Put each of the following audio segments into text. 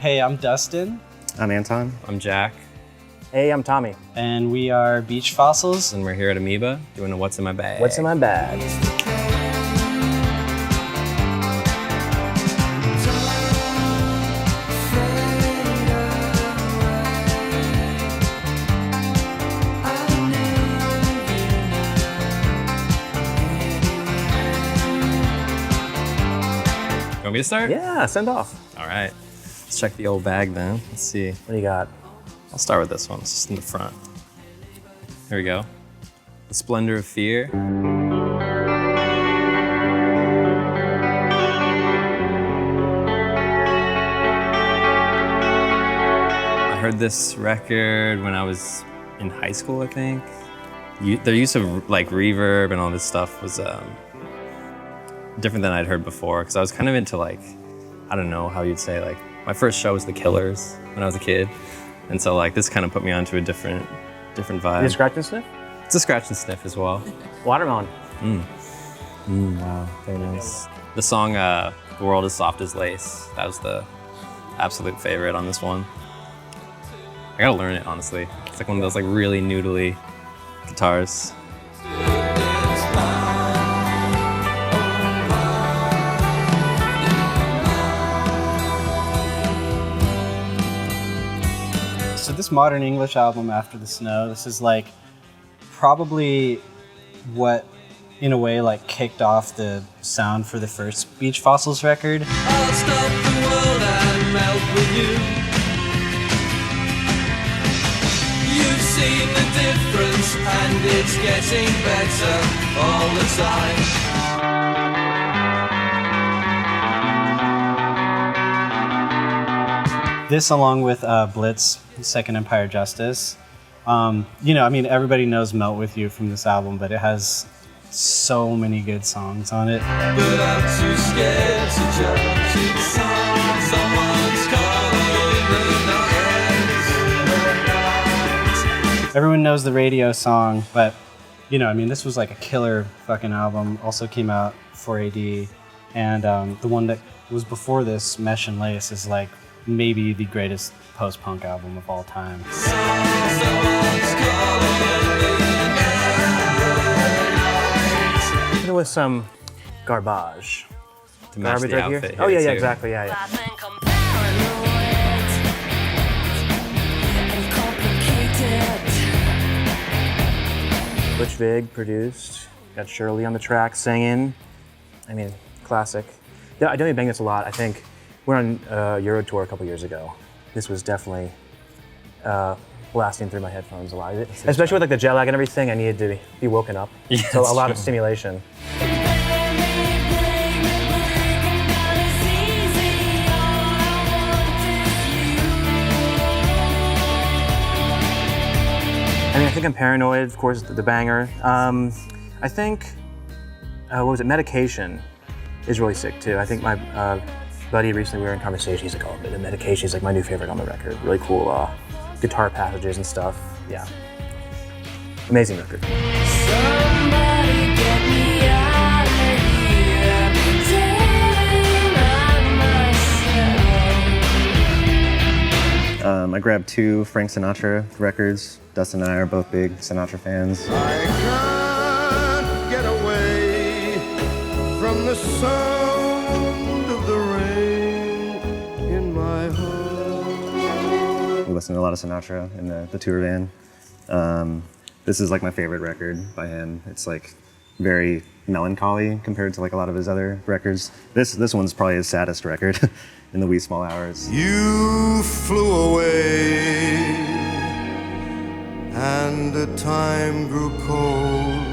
Hey, I'm Dustin. I'm Anton. I'm Jack. Hey, I'm Tommy. And we are Beach Fossils. And we're here at Amoeba doing a What's in My Bag. What's in my bag? You want me to start? Yeah, send off. All right. Let's check the old bag then. Let's see. What do you got? I'll start with this one. It's just in the front. Here we go. The Splendor of Fear. I heard this record when I was in high school, I think. Their use of like reverb and all this stuff was different than I'd heard before, because I was kind of into like, I don't know how you'd say, like, my first show was The Killers when I was a kid. And so like this kind of put me onto a different vibe. You scratch and sniff? It's a scratch and sniff as well. Watermelon. Wow, very nice. The song The World is Soft as Lace, that was the absolute favorite on this one. I gotta learn it, honestly. It's like one of those like really noodly guitars. So this Modern English album, After the Snow, this is like probably what, in a way, like kicked off the sound for the first Beach Fossils record. I'll stop the world and melt with you. You've seen the difference and it's getting better all the time. This, along with Blitz, Second Empire Justice. You know, I mean, everybody knows Melt With You from this album, but it has so many good songs on it. But I'm too scared to judge it. Someone's calling the night. Everyone knows the radio song, but, you know, I mean, this was like a killer fucking album. Also came out 4AD, and the one that was before this, Mesh and Lace, is like maybe the greatest post-punk album of all time. Hit it with some garbage. To match Garbage the right outfit here? here. Oh yeah, yeah, too. exactly, yeah. Butch Vig produced. Got Shirley on the track singing. I mean, classic. Yeah, I definitely bang this a lot. I think we were on Euro tour a couple years ago. This was definitely blasting through my headphones a lot. Especially with like the jet lag and everything, I needed to be woken up. Yeah, so a that's lot true. of stimulation. I mean, I think I'm Paranoid, of course, the banger. I think, what was it, Medication is really sick too. I think my buddy recently, we were in conversation, he's like, oh, the Medication is like my new favorite on the record. Really cool guitar passages and stuff, yeah. Amazing record. Somebody get me out of here. I'm telling myself. I grabbed 2 Frank Sinatra records. Dustin and I are both big Sinatra fans. I can't get away from the sound of the rain in my heart. We listen to a lot of Sinatra in the tour van. This is like my favorite record by him. It's like very melancholy compared to like a lot of his other records. This one's probably his saddest record, In the Wee Small Hours. You flew away, and the time grew cold.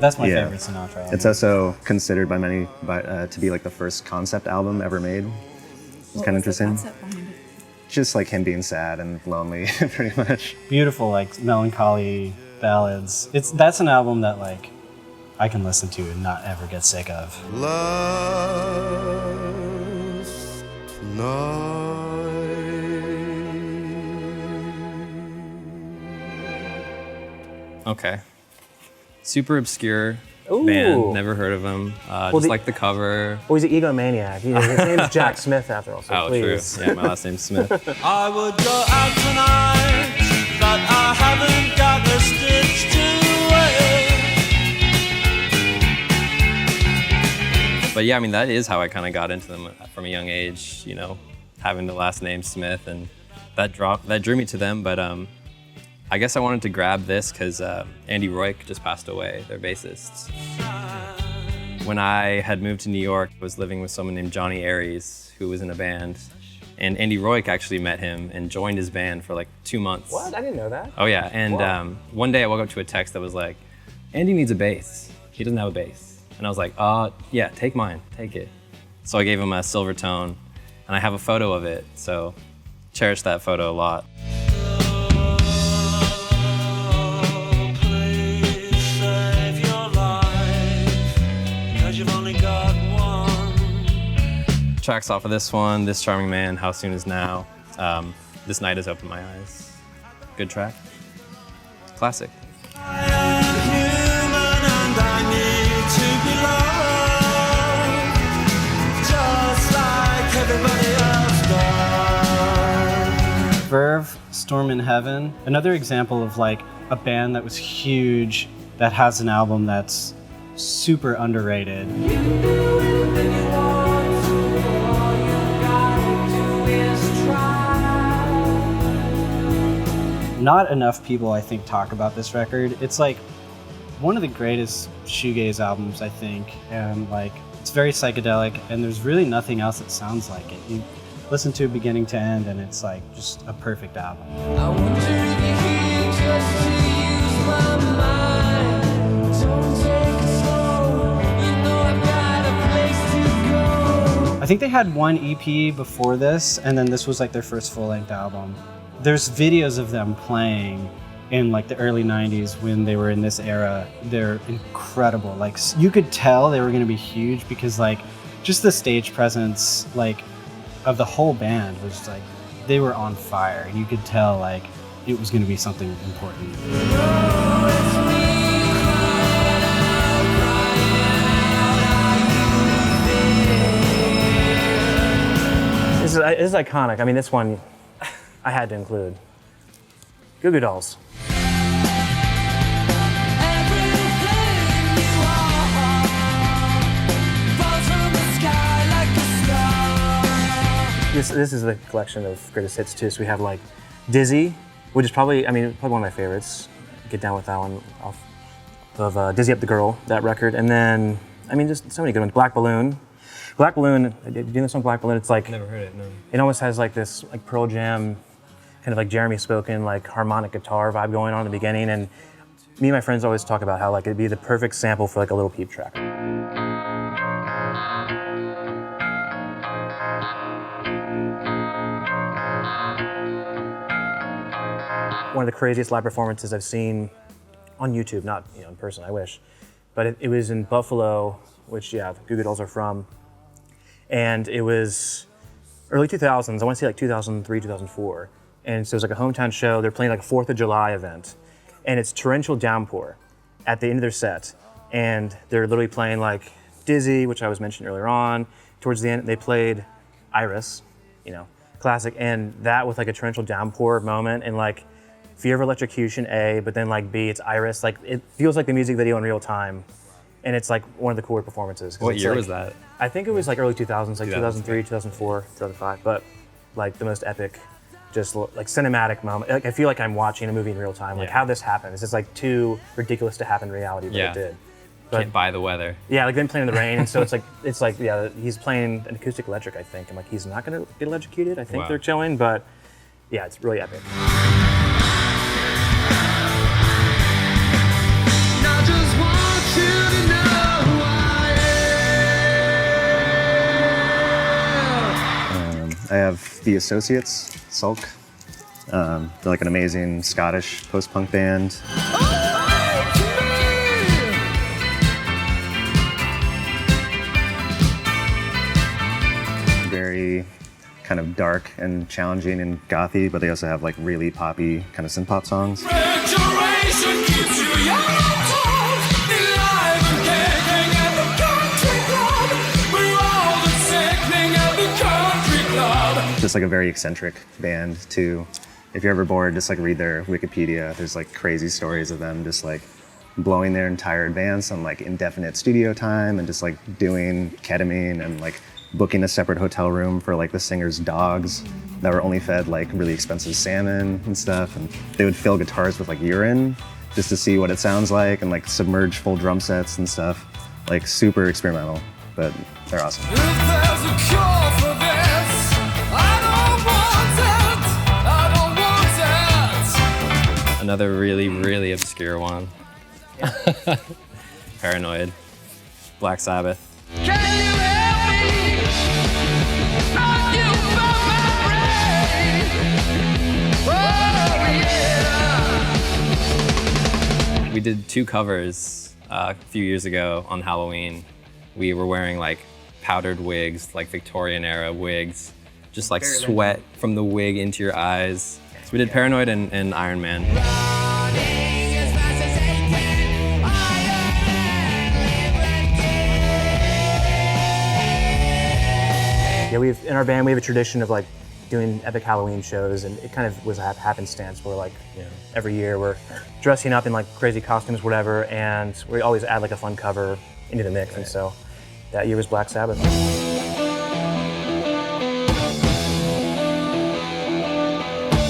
That's my Yeah. favorite Sinatra album. It's also considered by many to be like the first concept album ever made. It's kind of interesting. Just like him being sad and lonely, pretty much. Beautiful, like melancholy ballads. That's an album that like I can listen to and not ever get sick of. Last night. Okay. Super obscure Ooh. band. Never heard of him. Just like the cover. Oh, he's an egomaniac. His name's Jack Smith after all, so Oh, please. true. Yeah, my last name's Smith. I would go out tonight, but I haven't got a stitch to wear. But yeah, I mean, that is how I kind of got into them from a young age, you know, having the last name Smith, and that drew me to them. But I guess I wanted to grab this because Andy Roik just passed away, their bassist. When I had moved to New York, I was living with someone named Johnny Aries, who was in a band. And Andy Roik actually met him and joined his band for like 2 months. What? I didn't know that. Oh yeah, and one day I woke up to a text that was like, Andy needs a bass. He doesn't have a bass. And I was like, yeah, take mine, take it. So I gave him a silver tone, and I have a photo of it, so cherish that photo a lot. Tracks off of this one, This Charming Man, How Soon Is Now. This Night Has Opened My Eyes. Good track. Classic. Verve, Storm in Heaven. Another example of like a band that was huge that has an album that's super underrated. Not enough people, I think, talk about this record. It's like one of the greatest shoegaze albums, I think, and like it's very psychedelic, and there's really nothing else that sounds like it. You listen to it beginning to end, and it's like just a perfect album. I wonder if you're here just to use my mind. Don't take it slow, you know I've got a place to go. I think they had one EP before this, and then this was like their first full-length album. There's videos of them playing in like the early 90s when they were in this era. They're incredible. Like you could tell they were gonna be huge because like just the stage presence like of the whole band was like, they were on fire. You could tell like it was gonna be something important. This is iconic. I mean, this one I had to include. Goo Goo Dolls. This is the collection of greatest hits too. So we have like Dizzy, which is probably one of my favorites. Get down with that one off of Dizzy Up the Girl, that record. And then, I mean, just so many good ones. Black Balloon. Black Balloon, do you know the song Black Balloon? It's like, Never heard it, no. It almost has like this like Pearl Jam, kind of like Jeremy spoken, like harmonic guitar vibe going on in the beginning. And me and my friends always talk about how like it'd be the perfect sample for like a Little Peep track. One of the craziest live performances I've seen on YouTube, not in person, I wish. But it was in Buffalo, which Goo Goo Dolls are from. And it was early 2000s, I want to say like 2003, 2004. And so it was like a hometown show. They're playing like a 4th of July event. And it's torrential downpour at the end of their set. And they're literally playing like Dizzy, which I was mentioning earlier on. Towards the end, they played Iris, classic. And that with like a torrential downpour moment and like Fear of Electrocution, A, but then like B, it's Iris. Like it feels like the music video in real time. And it's like one of the cooler performances. What year was that? I think it was like early 2000s, like 2003, 2004, 2005. But like the most epic, just like cinematic moment. Like I feel like I'm watching a movie in real time. Like how this happened. It's just like too ridiculous to happen in reality, but it did. But, Can't buy the weather. Yeah, like them playing in the rain, and so it's like he's playing an acoustic electric, I think, and like he's not gonna get electrocuted. I think they're chilling, but yeah, it's really epic. I have The Associates, Sulk. They're like an amazing Scottish post-punk band. Very kind of dark and challenging and gothy, but they also have like really poppy kind of synth-pop songs. Keeps you young, alive, just like a very eccentric band too. If you're ever bored, just like read their Wikipedia. There's like crazy stories of them just like blowing their entire advance on like indefinite studio time and just like doing ketamine and like booking a separate hotel room for like the singer's dogs that were only fed like really expensive salmon and stuff. And they would fill guitars with like urine just to see what it sounds like and like submerge full drum sets and stuff. Like super experimental, but they're awesome. If there's a cure for this, I don't want it. I don't want it. Another really, really obscure one. Paranoid. Black Sabbath. Can you help me? Are you by my brain? Oh, yeah. We did 2 covers a few years ago on Halloween. We were wearing like powdered wigs, like Victorian era wigs, just like sweat from the wig into your eyes. So we did Paranoid and Iron Man. Running as fast as they can. Yeah, in our band we have a tradition of like doing epic Halloween shows, and it kind of was a happenstance where like every year we're dressing up in like crazy costumes, whatever, and we always add like a fun cover into the mix, and so that year was Black Sabbath.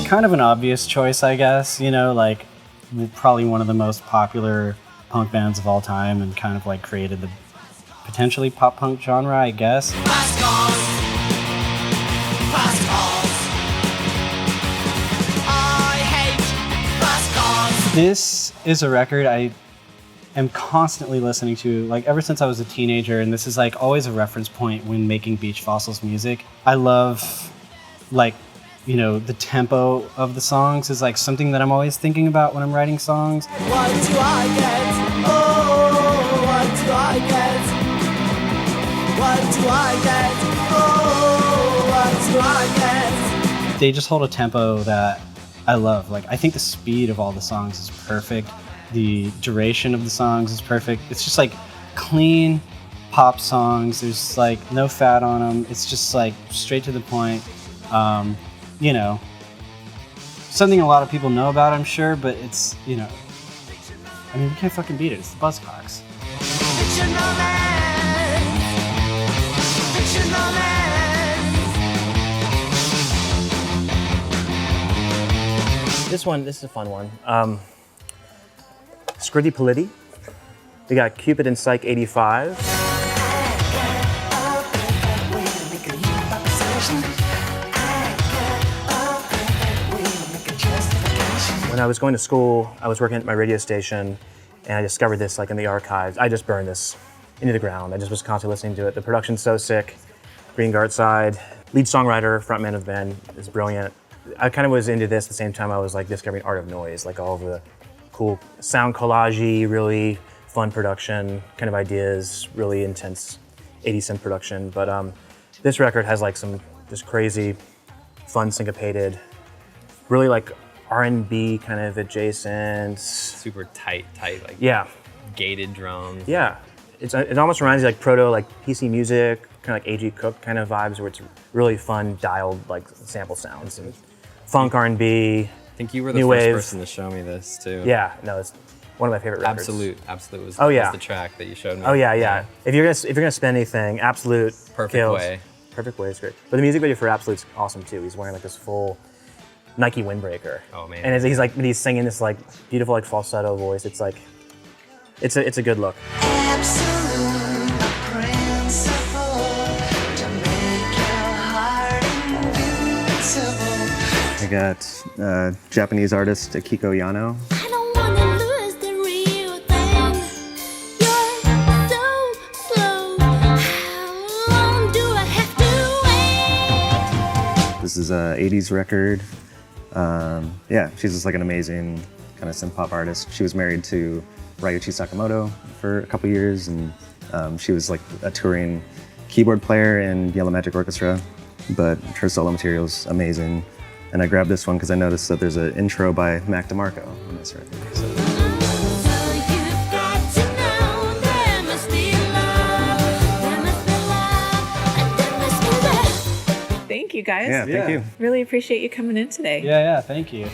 Kind of an obvious choice, I guess, you know, like probably one of the most popular punk bands of all time and kind of like created the potentially pop punk genre, I guess. Buzzcocks. I hate Buzzcocks. This is a record I am constantly listening to, like ever since I was a teenager, and this is like always a reference point when making Beach Fossils music. I love, like, you know, the tempo of the songs is like something that I'm always thinking about when I'm writing songs. What do I get? Oh, what do I get? What do I get? Oh, what do I get? They just hold a tempo that I love. Like, I think the speed of all the songs is perfect. The duration of the songs is perfect. It's just like clean pop songs. There's like no fat on them. It's just like straight to the point. You know, something a lot of people know about, I'm sure, but it's, you know, I mean, you can't fucking beat it. It's the Buzzcocks. Fictional man. Fictional man. This is a fun one. Scritti Politti. We got Cupid and Psych 85. When I was going to school, I was working at my radio station, and I discovered this like in the archives. I just burned this into the ground. I just was constantly listening to it. The production's so sick. Green Gartside, lead songwriter, frontman of the band is brilliant. I kind of was into this at the same time I was like discovering Art of Noise, like all of the cool sound collage-y, really fun production kind of ideas, really intense 80s synth production. But this record has like some just crazy, fun syncopated, really like R&B kind of adjacent. Super tight, like Yeah, gated drums. yeah. It almost reminds you like proto like PC music, kind of like A.G. Cook kind of vibes, where it's really fun dialed like sample sounds and funk R&B. I think you were the New first wave. person to show me this too. Yeah, no, it's one of my favorite records. Absolute was, Oh, yeah. was the track that you showed me. Oh yeah. If you're gonna spend anything, Absolute Perfect kills. Way. Perfect Way is great. But the music video for Absolute's awesome too. He's wearing like this full Nike windbreaker. Oh, man. And he's singing this like beautiful like falsetto voice. It's like, it's a good look. Absolute principle to make your heart invincible. I got Japanese artist Akiko Yano. I don't wanna lose the real thing. You're so slow. How long do I have to wait? This is a 80s record. Yeah, she's just like an amazing kind of synth pop artist. She was married to Ryuichi Sakamoto for a couple years, and she was like a touring keyboard player in Yellow Magic Orchestra, but her solo material is amazing. And I grabbed this one because I noticed that there's an intro by Mac DeMarco on this record. So. So you've got to know there must be love. There must be love. And there must be love. Thank you guys. Yeah, thank you. Really appreciate you coming in today. Yeah, thank you.